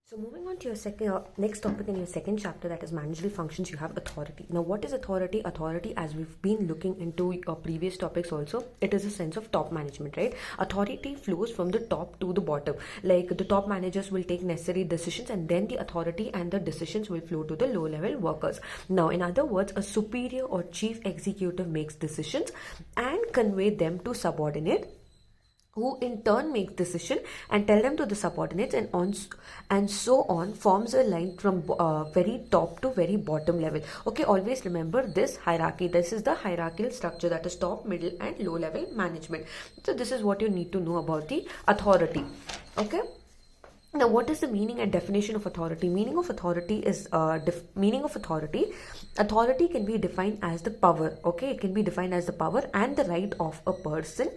So moving on to your next topic in your second chapter, that is managerial functions, you have authority. Now, what is authority? Authority, as we've been looking into previous topics also, it is a sense of top management, right? Authority flows from the top to the bottom. Like the top managers will take necessary decisions, and then the authority and the decisions will flow to the low level workers. Now, in other words, a superior or chief executive makes decisions and convey them to subordinate, who in turn makes decision and tell them to the subordinates, and so on, forms a line from very top to very bottom level. Okay, always remember this hierarchy. This is the hierarchical structure, that is top, middle and low level management. So this is what you need to know about the authority. Okay. Now, what is the meaning and definition of authority? Meaning of authority is authority can be defined as the power. Okay, it can be defined as the power and the right of a person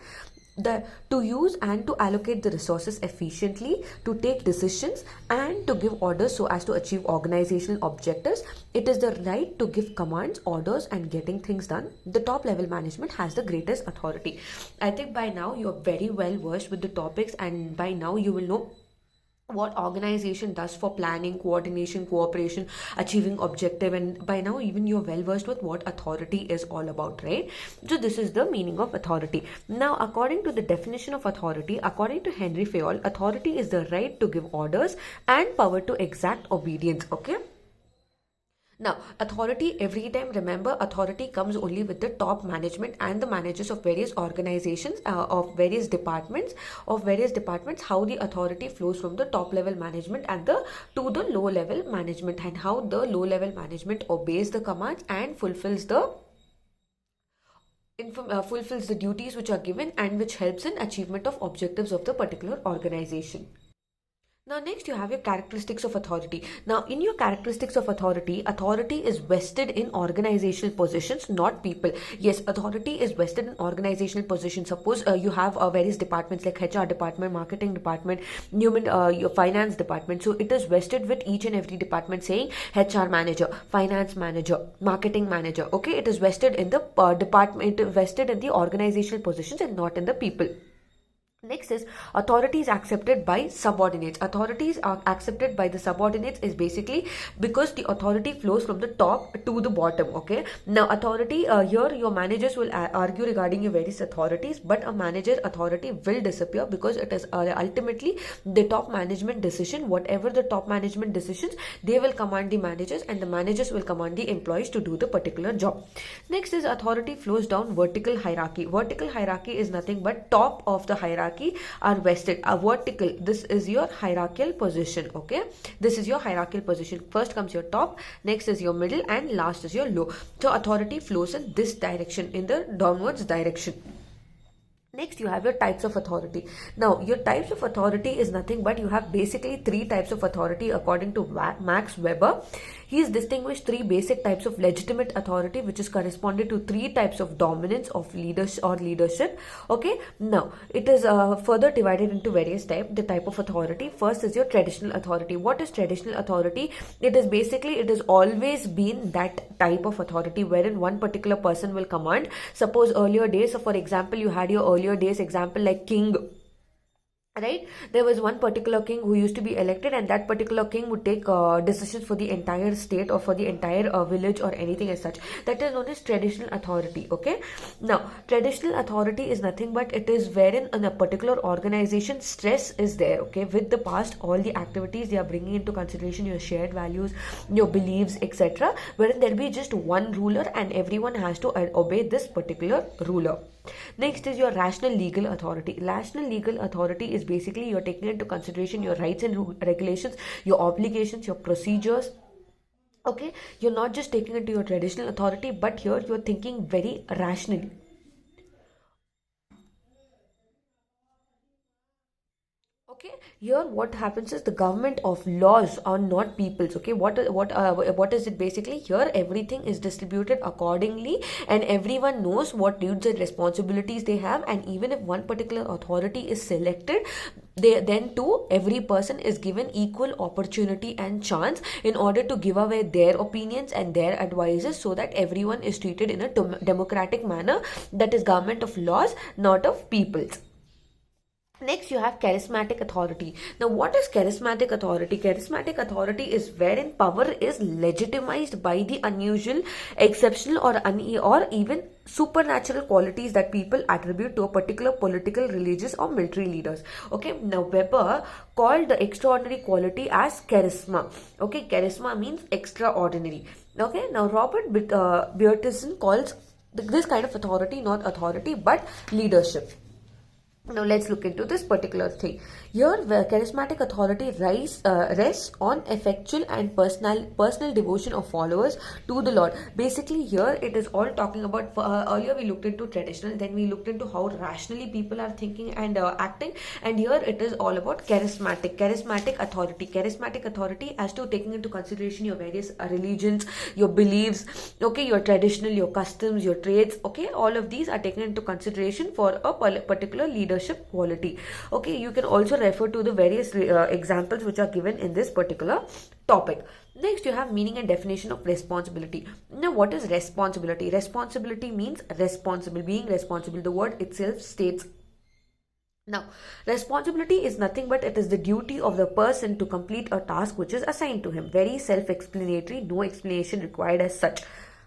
to use and to allocate the resources efficiently, to take decisions and to give orders so as to achieve organizational objectives. It is the right to give commands, orders and getting things done. The top level management has the greatest authority. I think by now you are very well versed with the topics, and by now you will know what organization does for planning, coordination, cooperation, achieving objective, and by now even you're well versed with what authority is all about, right? So this is the meaning of authority. Now, according to the definition of authority, according to Henry Fayol, authority is the right to give orders and power to exact obedience. Okay. Now, authority, every time remember, authority comes only with the top management and the managers of various organizations, of various departments, how the authority flows from the top level management and to the low level management, and how the low level management obeys the commands and fulfills the duties which are given, and which helps in achievement of objectives of the particular organization. Now, next you have your characteristics of authority. Now, in your characteristics of authority, authority is vested in organizational positions, not people. Yes, authority is vested in organizational positions. Suppose you have various departments like HR department, marketing department, your finance department. So it is vested with each and every department, saying HR manager, finance manager, marketing manager. Okay, it is vested in the department, vested in the organizational positions and not in the people. Next is authorities accepted by subordinates. Authorities are accepted by the subordinates is basically because the authority flows from the top to the bottom. Okay. Now, authority, here your managers will argue regarding your various authorities, but a manager authority will disappear because it is ultimately the top management decision. Whatever the top management decisions, they will command the managers, and the managers will command the employees to do the particular job. Next is authority flows down vertical hierarchy. Vertical hierarchy is nothing but top of the hierarchy are vested. A vertical, this is your hierarchical position. Okay, this is your hierarchical position. First comes your top, next is your middle, and last is your low. So authority flows in this direction, in the downwards direction. Next, you have your types of authority. Now, your types of authority is nothing but you have basically three types of authority according to Max Weber. He has distinguished three basic types of legitimate authority, which is corresponded to three types of dominance of leadership. Okay. Now, it is further divided into various types. The type of authority. First is your traditional authority. What is traditional authority? It is basically, it has always been that type of authority wherein one particular person will command. Suppose earlier days, so for example, you had your earlier days example like king, right? There was one particular king who used to be elected, and that particular king would take decisions for the entire state or for the entire village or anything as such. That is known as traditional authority. Okay. Now, traditional authority is nothing but it is wherein in a particular organization stress is there. Okay, with the past, all the activities they are bringing into consideration your shared values, your beliefs, etc. Wherein there will be just one ruler and everyone has to obey this particular ruler. Next is your rational legal authority. Rational legal authority is basically you're taking into consideration your rights and regulations, your obligations, your procedures. Okay, you're not just taking into your traditional authority, but here you're thinking very rationally. Okay, here what happens is the government of laws are not people's. Okay, what is it basically? Here everything is distributed accordingly, and everyone knows what duties and responsibilities they have. And even if one particular authority is selected, then too every person is given equal opportunity and chance in order to give away their opinions and their advices, so that everyone is treated in a democratic manner. That is government of laws, not of peoples. Next, you have charismatic authority. Now, what is charismatic authority? Charismatic authority is wherein power is legitimized by the unusual, exceptional, or even supernatural qualities that people attribute to a particular political, religious, or military leaders. Okay, now Weber called the extraordinary quality as charisma. Okay, charisma means extraordinary. Okay, now Robert Bjornson calls this kind of authority not authority but leadership. Now let's look into this particular thing. Here, where charismatic authority rests on effectual and personal devotion of followers to the Lord. Basically, here it is all talking about. Earlier we looked into traditional, then we looked into how rationally people are thinking and acting, and here it is all about charismatic authority. Charismatic authority as to taking into consideration your various religions, your beliefs, okay, your traditional, your customs, your trades, okay, all of these are taken into consideration for a particular leadership quality. Okay, you can also refer to the various examples which are given in this particular topic. Next, you have meaning and definition of responsibility. Now, what is responsibility? Responsibility means responsible, being responsible. The word itself states. Now, responsibility is nothing but it is the duty of the person to complete a task which is assigned to him. Very self-explanatory, no explanation required as such.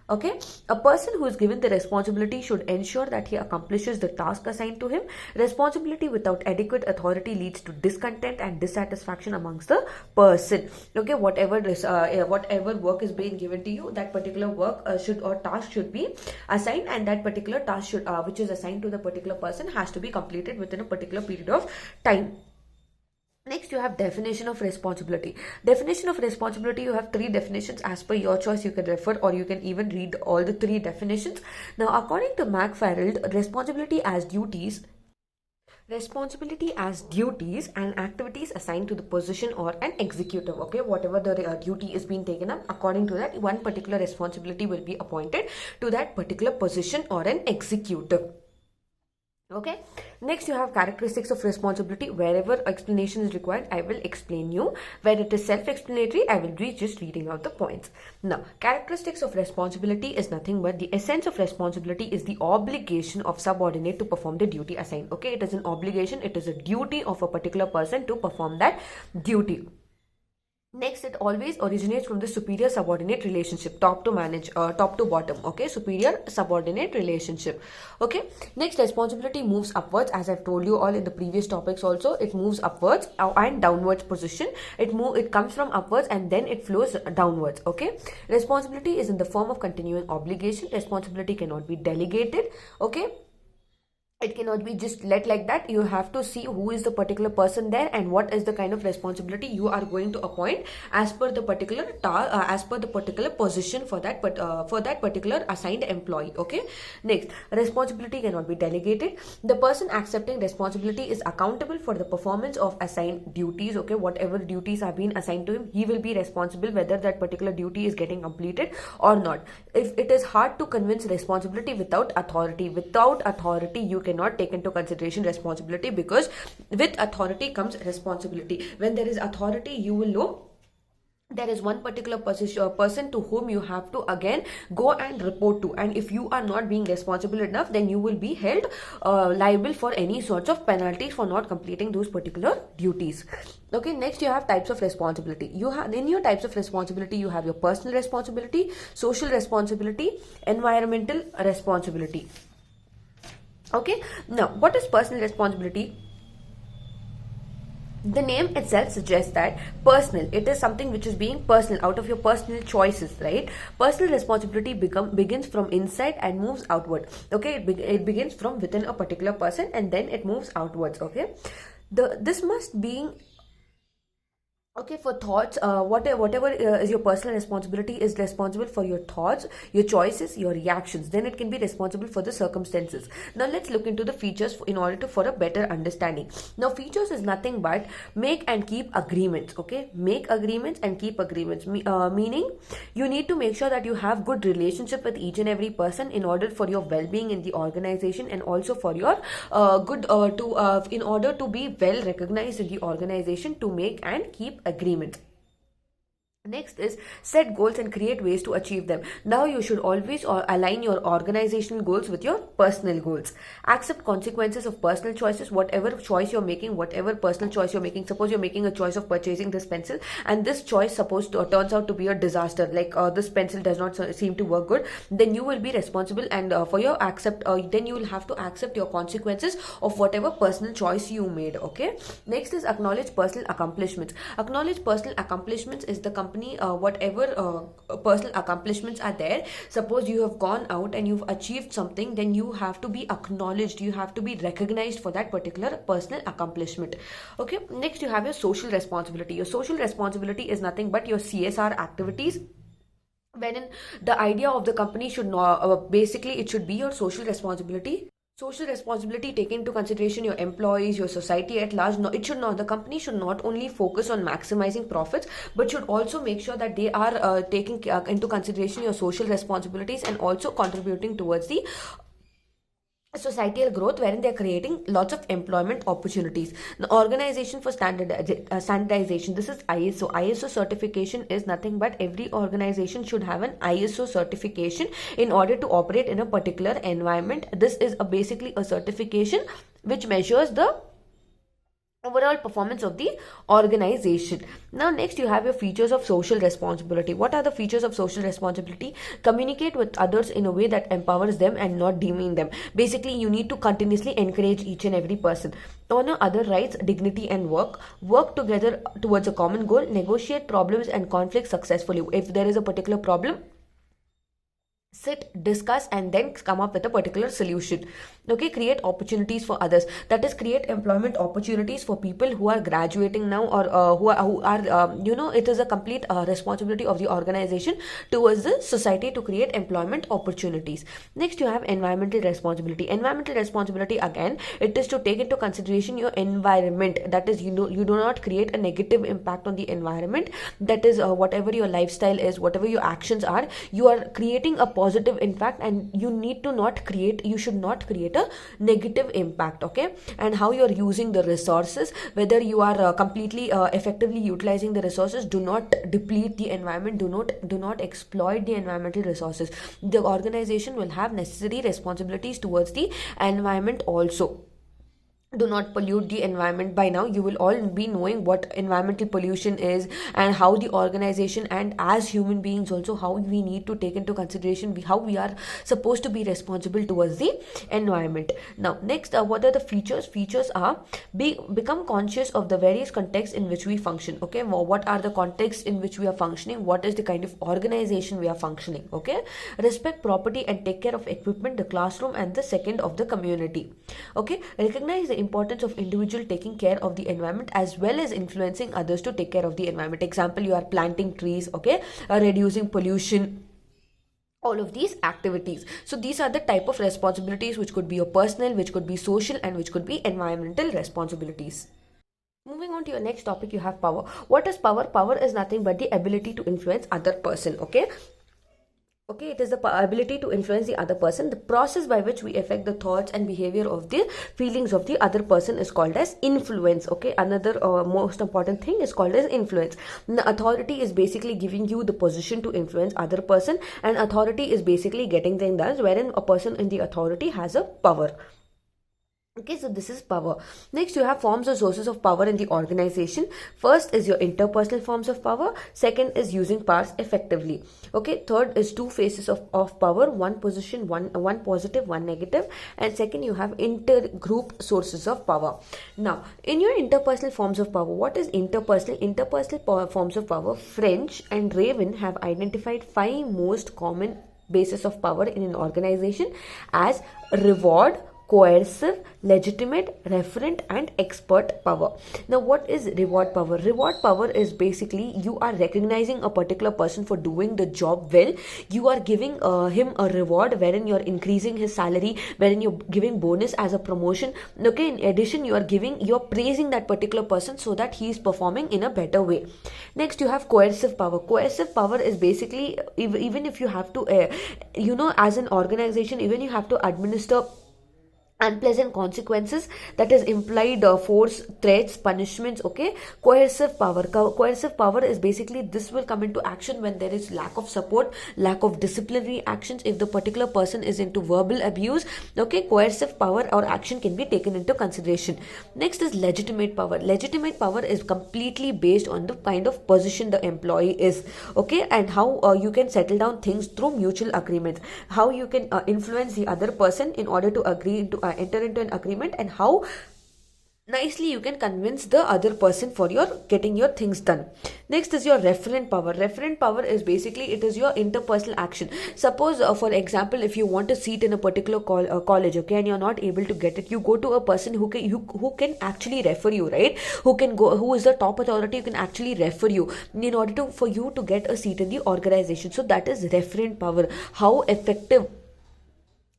Okay, a person who is given the responsibility should ensure that he accomplishes the task assigned to him. Responsibility without adequate authority leads to discontent and dissatisfaction amongst the person. Okay, whatever work is being given to you, that particular work or task should be assigned, and that particular task should which is assigned to the particular person has to be completed within a particular period of time. Next, you have definition of responsibility. Definition of responsibility, you have three definitions as per your choice. You can refer or you can even read all the three definitions. Now, according to McFarland, responsibility as duties and activities assigned to the position or an executive. Okay, whatever the duty is being taken up, according to that, one particular responsibility will be appointed to that particular position or an executive. Okay, next you have characteristics of responsibility. Wherever explanation is required, I will explain you. Where it is self-explanatory, I will be just reading out the points. Now, characteristics of responsibility is nothing but the essence of responsibility is the obligation of subordinate to perform the duty assigned. Okay, it is an obligation, it is a duty of a particular person to perform that duty. Next, it always originates from the superior subordinate relationship, top to bottom. Okay, superior subordinate relationship. Okay, next, responsibility moves upwards, as I've told you all in the previous topics also. It moves upwards and downwards position. It comes from upwards and then it flows downwards. Okay, responsibility is in the form of continuing obligation. Responsibility cannot be delegated. Okay, it cannot be just let like that. You have to see who is the particular person there and what is the kind of responsibility you are going to appoint as per the particular position for that particular assigned employee. Okay, next, responsibility cannot be delegated. The person accepting responsibility is accountable for the performance of assigned duties. Okay, whatever duties have been assigned to him, he will be responsible whether that particular duty is getting completed or not. If it is hard to convince responsibility without authority, you cannot take into consideration responsibility, because with authority comes responsibility. When there is authority, you will know there is one particular person to whom you have to again go and report to, and if you are not being responsible enough, then you will be held liable for any sorts of penalties for not completing those particular duties. Okay, next you have types of responsibility. In your types of responsibility, you have your personal responsibility, social responsibility, environmental responsibility. Okay, now what is personal responsibility? The name itself suggests that personal, it is something which is being personal, out of your personal choices, right? Personal responsibility begins from inside and moves outward. Okay, it begins from within a particular person and then it moves outwards. Okay, this must be okay for thoughts. Whatever is your personal responsibility is responsible for your thoughts, your choices, your reactions. Then it can be responsible for the circumstances. Now let's look into the features in order for a better understanding. Now features is nothing but make and keep agreements. Okay, make agreements and keep agreements. Meaning you need to make sure that you have good relationship with each and every person in order for your well-being in the organization, and also for your in order to be well recognized in the organization, to make and keep agreement. Next is set goals and create ways to achieve them. Now you should always align your organizational goals with your personal goals. Accept consequences of personal choices, whatever choice you're making, whatever personal choice you're making. Suppose you're making a choice of purchasing this pencil, and this choice turns out to be a disaster. Like this pencil does not seem to work good. Then you will be responsible, and for your then you will have to accept your consequences of whatever personal choice you made. Okay. Next is acknowledge personal accomplishments. Acknowledge personal accomplishments is the company, whatever personal accomplishments are there. Suppose you have gone out and you've achieved something, then you have to be acknowledged, you have to be recognized for that particular personal accomplishment. Okay. Next you have your social responsibility. Your social responsibility is nothing but your CSR activities, wherein the idea of the company should not, basically it should be your social responsibility. Social responsibility taking into consideration your employees, your society at large. No, it should not. The company should not only focus on maximizing profits, but should also make sure that they are taking into consideration your social responsibilities and also contributing towards the societal growth, wherein they're creating lots of employment opportunities. The organization for standardization, this is ISO certification is nothing but every organization should have an ISO certification in order to operate in a particular environment. This is basically a certification which measures the overall performance of the organization. Now next you have your features of social responsibility. What are the features of social responsibility? Communicate with others in a way that empowers them and not demean them. Basically you need to continuously encourage each and every person. Honor other rights, dignity and work together towards a common goal. Negotiate problems and conflicts successfully. If there is a particular problem, sit, discuss, and then come up with a particular solution. Okay. Create opportunities for others, that is create employment opportunities for people who are graduating now, or who are it is a complete responsibility of the organization towards the society to create employment opportunities. Next you have environmental responsibility. Environmental responsibility, again, it is to take into consideration your environment, that is you do not create a negative impact on the environment. That is whatever your lifestyle is, whatever your actions are, you are creating a positive impact, and you should not create a negative impact. Okay. And how you're using the resources, whether you are completely effectively utilizing the resources. Do not deplete the environment, do not exploit the environmental resources. The organization will have necessary responsibilities towards the environment also. Do not pollute the environment. By now you will all be knowing what environmental pollution is, and how the organization and as human beings also, how we need to take into consideration how we are supposed to be responsible towards the environment. Now next, what are the features are become conscious of the various contexts in which we function. Okay. What are the contexts in which we are functioning, what is the kind of organization we are functioning. Okay. Respect property and take care of equipment, the classroom and the second of the community. Okay. Recognize the importance of individual taking care of the environment as well as influencing others to take care of the environment. Example, you are planting trees. Okay. Reducing pollution, all of these activities. So these are the type of responsibilities which could be your personal, which could be social, and which could be environmental responsibilities. Moving on to your next topic, you have power. What is power? Power is nothing but the ability to influence other person. Okay. Okay, it is the ability to influence the other person. The process by which we affect the thoughts and behavior of the feelings of the other person is called as influence. Okay, another most important thing is called as influence. The authority is basically giving you the position to influence other person, and authority is basically getting things done, wherein a person in the authority has a power. Okay, so this is power. Next, you have forms or sources of power in the organization. First is your interpersonal forms of power. Second is using powers effectively. Okay, third is two faces of power, one position, one positive, one negative. And second, you have intergroup sources of power. Now, in your interpersonal forms of power, what is interpersonal? Interpersonal forms of power, French and Raven have identified 5 most common bases of power in an organization as reward, coercive, legitimate, referent, and expert power. Now, what is reward power? Reward power is basically you are recognizing a particular person for doing the job well. You are giving him a reward, wherein you are increasing his salary, wherein you're giving bonus as a promotion. Okay, in addition, you're praising that particular person so that he is performing in a better way. Next, you have coercive power. Coercive power is basically, even if you have to, as an organization, even you have to administer unpleasant consequences, that is implied force, threats, punishments. Okay, coercive power is basically this will come into action when there is lack of support, lack of disciplinary actions. If the particular person is into verbal abuse, okay, coercive power or action can be taken into consideration. Next is legitimate power. Legitimate power is completely based on the kind of position the employee is, okay, and how you can settle down things through mutual agreements, how you can influence the other person in order to agree to enter into an agreement, and how nicely you can convince the other person for your getting your things done. Next is your referent power. Referent power is basically it is your interpersonal action. Suppose for example, if you want a seat in a particular college, okay, and you're not able to get it, you go to a person who can actually refer you, right? Who is the top authority who can actually refer you in order to for you to get a seat in the organization. So that is referent power. How effective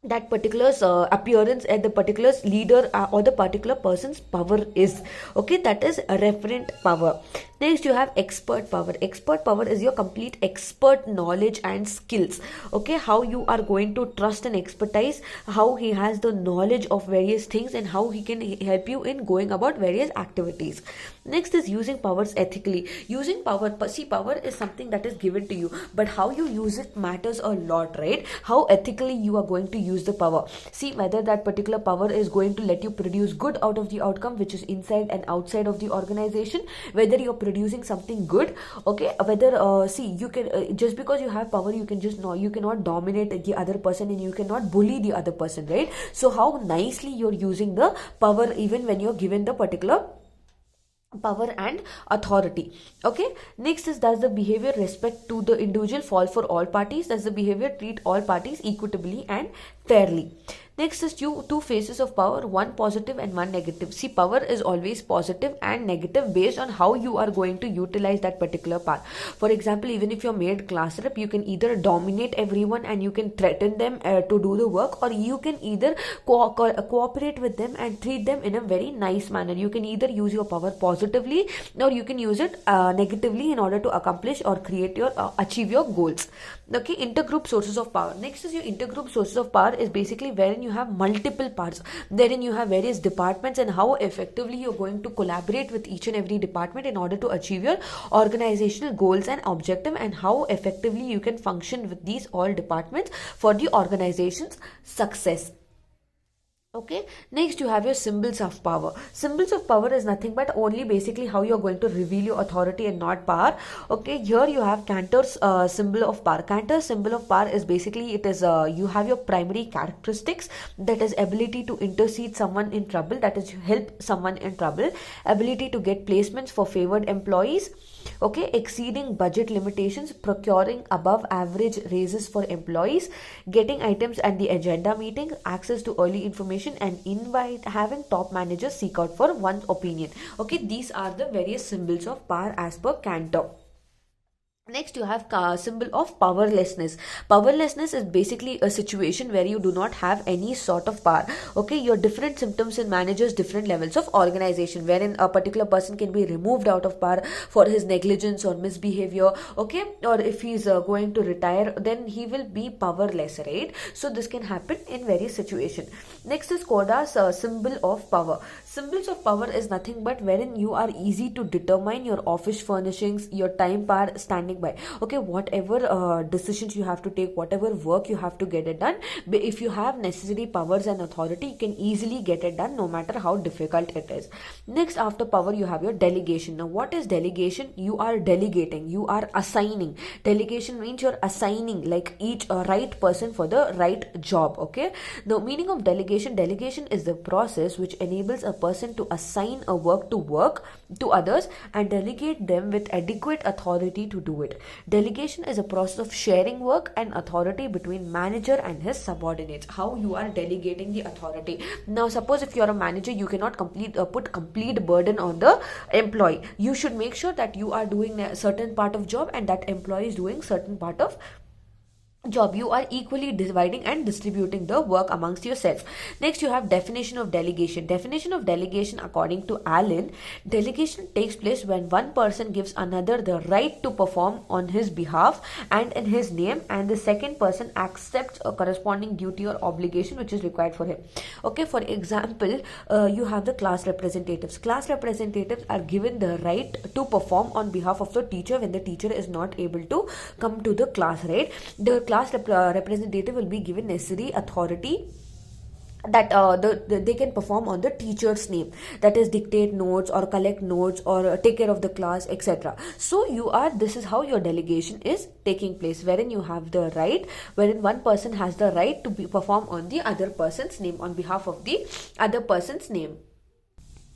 that particular appearance at the particular leader or the particular person's power is, okay, that is a referent power. Next you have expert power. Expert power is your complete expert knowledge and skills, okay, how you are going to trust and expertise, how he has the knowledge of various things and how he can help you in going about various activities. Next is using powers ethically. Using power, see, power is something that is given to you, but how you use it matters a lot, right? How ethically you are going to use the power. See whether that particular power is going to let you produce good out of the outcome which is inside and outside of the organization, whether you're producing something good, okay, whether see you can just because you have power you can just know you cannot dominate the other person and you cannot bully the other person, right? So how nicely you're using the power even when you're given the particular power and authority. Okay, next is, does the behavior respect to the individual fall for all parties? Does the behavior treat all parties equitably and fairly? Next is two phases of power, one positive and one negative. See, power is always positive and negative based on how you are going to utilize that particular power. For example, even if you're made class rep, you can either dominate everyone and you can threaten them to do the work, or you can either cooperate with them and treat them in a very nice manner. You can either use your power positively or you can use it negatively in order to accomplish or create your achieve your goals. Okay, intergroup sources of power. Next is your intergroup sources of power is basically wherein you have multiple parts, therein you have various departments and how effectively you're going to collaborate with each and every department in order to achieve your organizational goals and objective, and how effectively you can function with these all departments for the organization's success. Okay, next you have your symbols of power. Symbols of power is nothing but only basically how you are going to reveal your authority and not power. Okay, here you have Cantor's symbol of power. Cantor's symbol of power is basically it is you have your primary characteristics, that is ability to intercede someone in trouble, that is help someone in trouble, ability to get placements for favored employees, okay, exceeding budget limitations, procuring above average raises for employees, getting items at the agenda meeting, access to early information, and invite having top managers seek out for one's opinion. Okay, these are the various symbols of power as per Cantor. Next you have symbol of powerlessness. Powerlessness is basically a situation where you do not have any sort of power. Okay, your different symptoms in managers different levels of organization, wherein a particular person can be removed out of power for his negligence or misbehavior, okay, or if he is going to retire, then he will be powerless, right? So this can happen in various situations. Next is Koda's symbol of power. Symbols of power is nothing but wherein you are easy to determine your office furnishings, your time power standing by. Okay, whatever decisions you have to take, whatever work you have to get it done, if you have necessary powers and authority, you can easily get it done no matter how difficult it is. Next, after power you have your delegation. Now what is delegation? You are delegating, you are assigning. Delegation means you're assigning like each right person for the right job. Okay, the meaning of delegation is the process which enables a person to assign a work to others and delegate them with adequate authority to do it. Delegation is a process of sharing work and authority between manager and his subordinates. How you are delegating the authority. Now suppose if you are a manager, you cannot put complete burden on the employee. You should make sure that you are doing a certain part of job and that employee is doing certain part of job. You are equally dividing and distributing the work amongst yourself. Next, you have definition of delegation. Definition of delegation, according to Allen, delegation takes place when one person gives another the right to perform on his behalf and in his name, and the second person accepts a corresponding duty or obligation which is required for him. Okay, for example, you have the class representatives. Class representatives are given the right to perform on behalf of the teacher when the teacher is not able to come to the class, right? The class representative will be given necessary authority that they can perform on the teacher's name, that is dictate notes or collect notes or take care of the class, etc. So this is how your delegation is taking place, wherein you have the right, wherein one person has the right to perform on the other person's name, on behalf of the other person's name.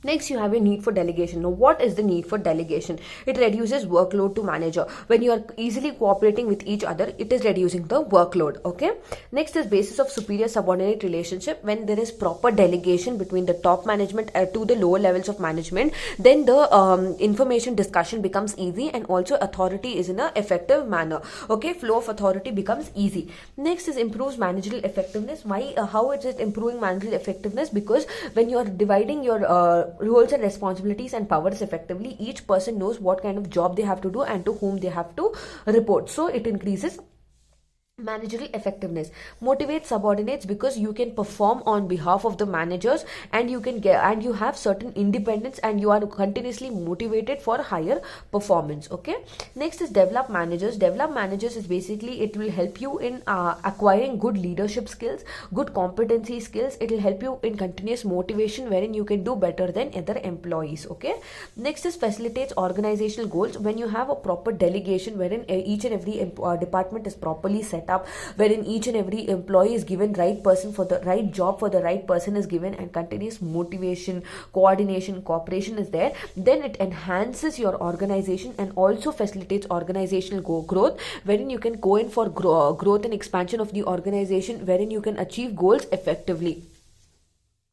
Next, you have a need for delegation. Now, what is the need for delegation? It reduces workload to manager. When you are easily cooperating with each other, it is reducing the workload. Okay. Next is basis of superior subordinate relationship. When there is proper delegation between the top management to the lower levels of management, then the information discussion becomes easy, and also authority is in an effective manner. Okay. Flow of authority becomes easy. Next is improves managerial effectiveness. Why? How it is improving managerial effectiveness? Because when you are dividing your roles and responsibilities and powers effectively, each person knows what kind of job they have to do and to whom they have to report. So it increases managerial effectiveness. Motivate subordinates, because you can perform on behalf of the managers, and you can get, and you have certain independence, and you are continuously motivated for higher performance. Okay. Next is develop managers. Develop managers is basically, it will help you in acquiring good leadership skills, good competency skills. It will help you in continuous motivation, wherein you can do better than other employees. Okay. Next is facilitates organizational goals. When you have a proper delegation, wherein each and every department is properly set up, wherein each and every employee is given right person for the right job, for the right person is given, and continuous motivation, coordination, cooperation is there, then it enhances your organization and also facilitates organizational growth, wherein you can go in for growth and expansion of the organization, wherein you can achieve goals effectively.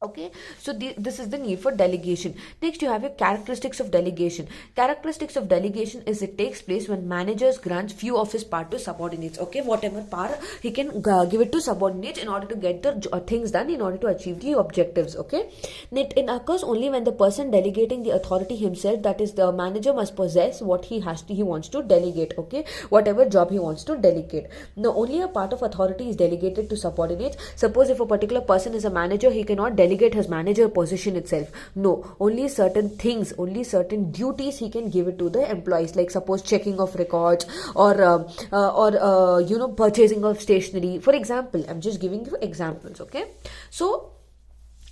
Okay, so this is the need for delegation. Next, you have your characteristics of delegation. Characteristics of delegation is it takes place when managers grants few of his power to subordinates. Okay, whatever power he can give it to subordinates in order to get the things done, in order to achieve the objectives. Okay, it occurs only when the person delegating the authority himself, that is the manager, must possess what he wants to delegate. Okay, whatever job he wants to delegate. Now, only a part of authority is delegated to subordinates. Suppose if a particular person is a manager, he cannot delegate his manager position itself. No, only certain things, only certain duties he can give it to the employees, like suppose checking of records or purchasing of stationery. For example, I'm just giving you examples. Okay, so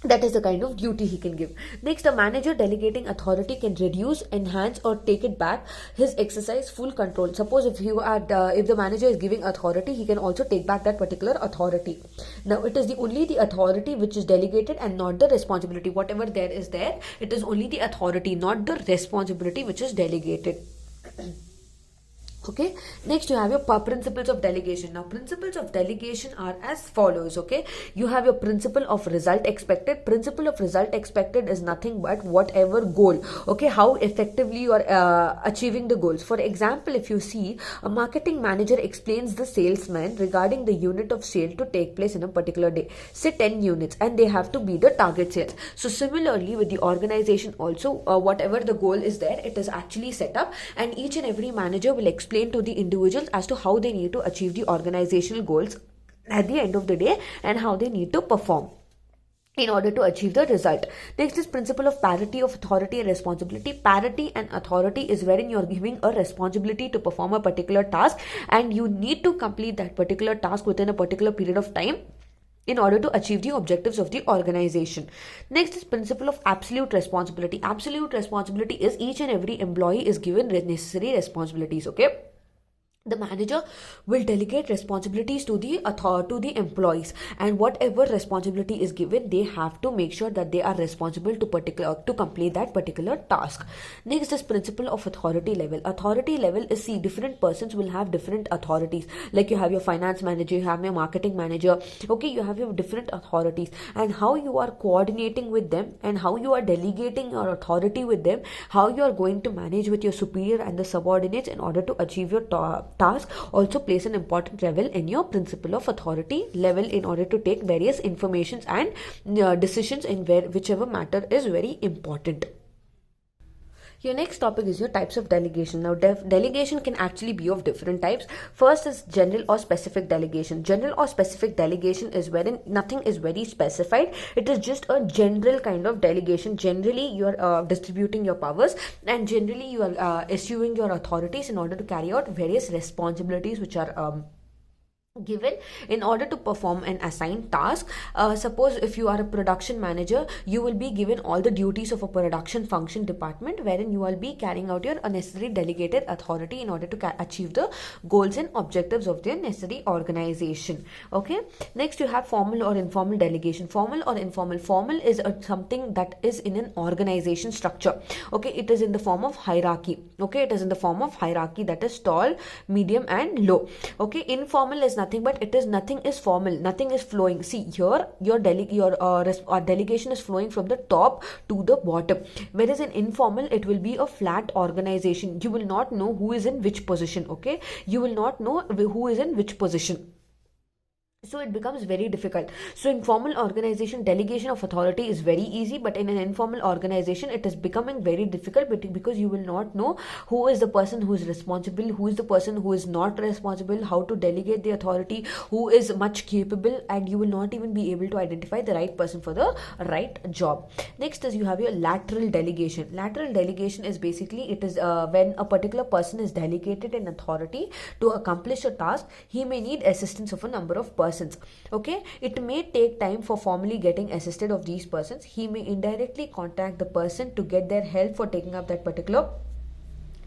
that is the kind of duty he can give. Next, a manager delegating authority can reduce, enhance, or take it back his exercise full control. Suppose if the manager is giving authority, he can also take back that particular authority. Now, it is only the authority which is delegated and not the responsibility. Whatever there is there, it is only the authority, not the responsibility which is delegated. Okay, next you have your principles of delegation. Now, principles of delegation are as follows. Okay, you have your principle of result expected. Principle of result expected is nothing but whatever goal, okay, how effectively you are achieving the goals. For example, if you see, a marketing manager explains the salesman regarding the unit of sale to take place in a particular day, say 10 units, and they have to be the target sales. So similarly with the organization also, whatever the goal is there, it is actually set up, and each and every manager will explain to the individuals as to how they need to achieve the organizational goals at the end of the day, and how they need to perform in order to achieve the result. Next is principle of parity of authority and responsibility. Parity and authority is wherein you are giving a responsibility to perform a particular task, and you need to complete that particular task within a particular period of time in order to achieve the objectives of the organization. Next is principle of absolute responsibility. Absolute responsibility is each and every employee is given necessary responsibilities. Okay, the manager will delegate responsibilities to the employees, and whatever responsibility is given, they have to make sure that they are responsible to complete that particular task. Next is principle of authority level. Authority level is, see, different persons will have different authorities. Like you have your finance manager, you have your marketing manager. Okay, you have your different authorities, and how you are coordinating with them, and how you are delegating your authority with them, how you are going to manage with your superior and the subordinates in order to achieve your task also plays an important role in your principle of authority level in order to take various informations and decisions in whichever matter is very important. Your next topic is your types of delegation. Now, delegation can actually be of different types. First is general or specific delegation. General or specific delegation is wherein nothing is very specified. It is just a general kind of delegation. Generally, you are distributing your powers, and generally you are issuing your authorities in order to carry out various responsibilities which are given in order to perform an assigned task. Suppose if you are a production manager, you will be given all the duties of a production function department, wherein you will be carrying out your necessary delegated authority in order to achieve the goals and objectives of the necessary organization. Okay, next you have formal or informal delegation. Formal or informal. Formal is something that is in an organization structure. Okay, it is in the form of hierarchy. Okay, it is in the form of hierarchy, that is tall, medium and low. Okay, informal is nothing but nothing is formal, nothing is flowing. See here, your delegation is flowing from the top to the bottom, whereas in informal it will be a flat organization. You will not know who is in which position. Okay, you will not know who is in which position. So it becomes very difficult. So in formal organization, delegation of authority is very easy, but in an informal organization, it is becoming very difficult because you will not know who is the person who is responsible, who is the person who is not responsible, how to delegate the authority, who is much capable, and you will not even be able to identify the right person for the right job. Next is you have your lateral delegation. Lateral delegation is basically, it is when a particular person is delegated an authority to accomplish a task, he may need assistance of a number of persons. Okay, it may take time for formally getting assisted of these persons. He may indirectly contact the person to get their help for taking up that particular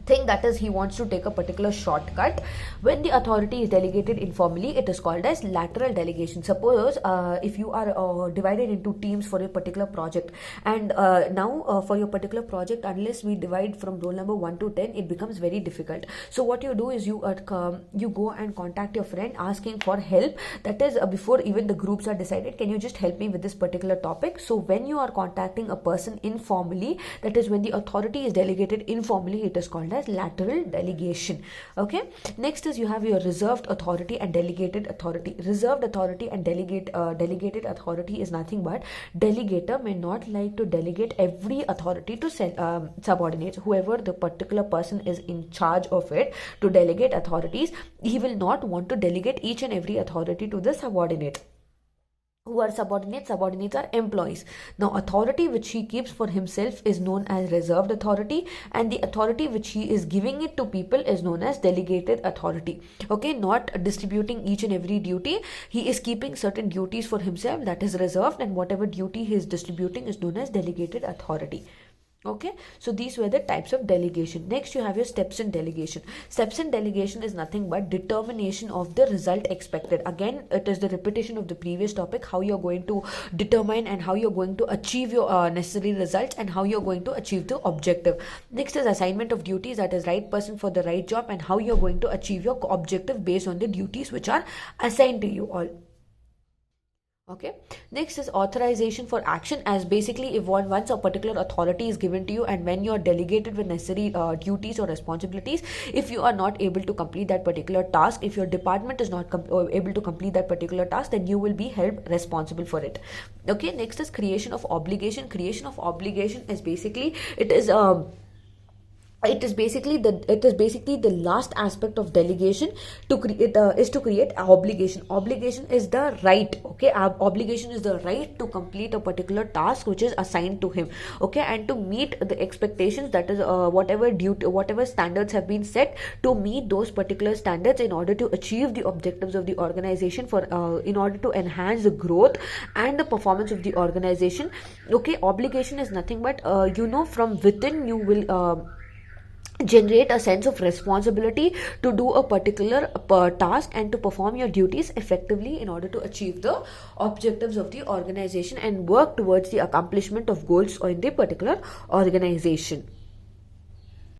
thing, that is, he wants to take a particular shortcut. When the authority is delegated informally, it is called as lateral delegation. Suppose if you are divided into teams for a particular project, and now for your particular project, unless we divide from roll number 1 to 10, it becomes very difficult. So what you do is you go and contact your friend asking for help, that is before even the groups are decided, can you just help me with this particular topic. So when you are contacting a person informally, that is when the authority is delegated informally, it is called as lateral delegation. Okay, next is you have your reserved authority and delegated authority. Reserved authority and delegated authority is nothing but delegator may not like to delegate every authority to subordinates. Whoever the particular person is in charge of it to delegate authorities, he will not want to delegate each and every authority to the subordinate. Who are subordinates? Subordinates are employees. Now, authority which he keeps for himself is known as reserved authority, and the authority which he is giving it to people is known as delegated authority. Okay, not distributing each and every duty. He is keeping certain duties for himself, that is reserved, and whatever duty he is distributing is known as delegated authority. Okay, so these were the types of delegation. Next, you have your steps in delegation. Steps in delegation is nothing but determination of the result expected. Again, it is the repetition of the previous topic, how you're going to determine and how you're going to achieve your necessary results and how you're going to achieve the objective. Next is assignment of duties, that is right person for the right job, and how you're going to achieve your objective based on the duties which are assigned to you all. Okay, next is authorization for action, as basically if once a particular authority is given to you and when you are delegated with necessary duties or responsibilities, if you are not able to complete that particular task, if your department is not able to complete that particular task, then you will be held responsible for it. Okay, next is creation of obligation. Creation of obligation is basically, it is basically the last aspect of delegation to create is to create obligation. Obligation is the right. Okay, obligation is the right to complete a particular task which is assigned to him. Okay, and to meet the expectations, that is whatever standards have been set, to meet those particular standards in order to achieve the objectives of the organization, for in order to enhance the growth and the performance of the organization. Okay, obligation is nothing but from within you will generate a sense of responsibility to do a particular task and to perform your duties effectively in order to achieve the objectives of the organization and work towards the accomplishment of goals in the particular organization.